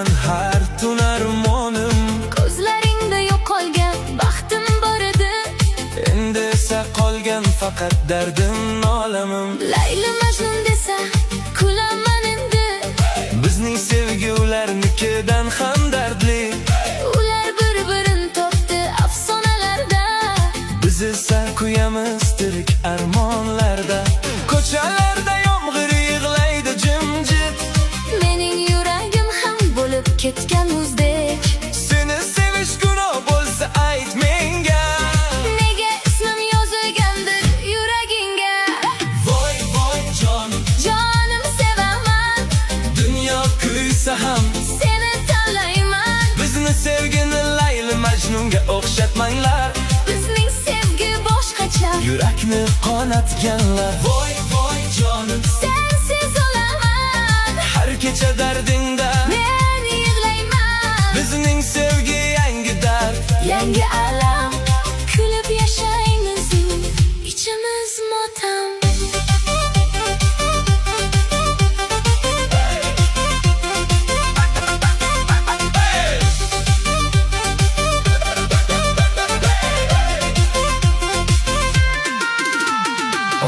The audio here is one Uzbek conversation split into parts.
bilaman har tun armonim. Ko'zlaringda yo'qolgan baxtim bor edi. Endi esa qolgan faqat dardim, olamim. Layli Majnun desa kulaman endi. Bizning sevgi ularnikidan ham dardli. Ular bir-birini topdi afsonalarda. Biz esa kuyamiz tirik armonlarda. Ko'chalarda yomg'ir yig'laydi jimjit. Mening yuragim ham bo'lib ketgan muzdek. Seni sevish gunoh bo'lsa ayt menga. Nega ismim yozilgandir yuragingga? Voy voy jonim, Jonim sevaman, dunyo kuysa ham seni tanlayman. bizni sevgini Layli Majnunga o'xshatmanglar. Bizning sevgi boshqacha, Yurakni qonatganlar. Voy voy jonim, sensiz olaman. har kecha dardingda Men yig'layman. bizning sevgi yangi dard. Yangi alam, kulib yashaymiz, ichimiz motam.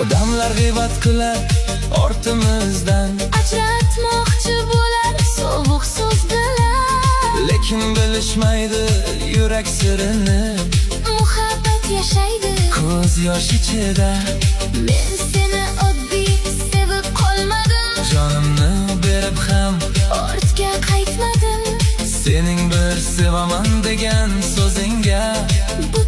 Odamlar g'iybat qilar ortimizdan, Ajratmoqchi bo'lar sovuq so'z bilan. lekin bilishmaydi yurak sirini. Muhabbat yashaydi, Ko'z yosh ichida men seni oddiy sevib qolmadim. jonimni berib ham Ortga qaytmadim. sening bir sevaman degan so'zingga Bu